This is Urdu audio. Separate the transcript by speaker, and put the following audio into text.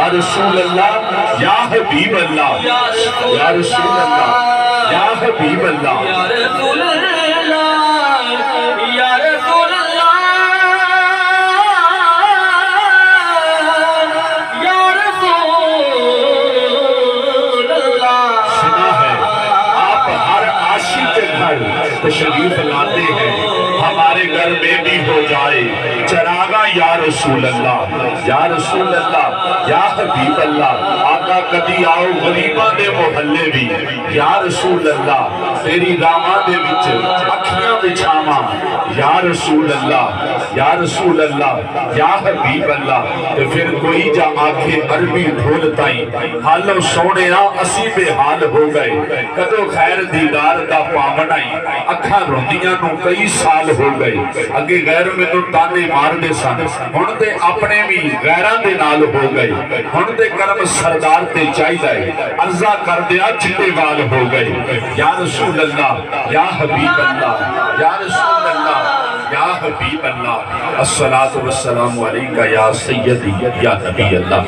Speaker 1: یا رسول اللہ یا حبیب اللہ یا رسول اللہ یا حبیب اللہ
Speaker 2: یا رسول اللہ یا رسول اللہ یا رسول اللہ۔
Speaker 1: سنا ہے آپ ہر عاشق کے گھر تشریف لاتے ہیں، ہمارے گھر میں بھی ہو جائے چراغا یا رسول اللہ یا رسول اللہ یا حبیب اللہ۔ آقا کدی آؤ غریباں دے محلے بھی یا رسول اللہ، تیری راواں دے وچ اکھیاں بچھاواں یا رسول اللہ یا رسول اللہ یا حبیب اللہ۔ تے پھر کوئی جا آکھے عربی ڈھول تائیں حالو سونے اسی بے حال ہو گئے، کدو خیر دیدار دا پامنائی اکھاں روندیاں نو کئی سال ہو گئے۔ اگے غیر میں تو تانے مار دے سن، ہن تے اپنے بھی غیراں دے نال ہو گئے، ہن تے کرم سردار تے چاہی دائے عرضہ کر دیا چٹے وال ہو گئے۔ یا رسول اللہ یا حبیب اللہ یا رسول اللہ یا حبیب اللہ، الصلاۃ والسلام علیکہ یا سیدی یا نبی اللہ۔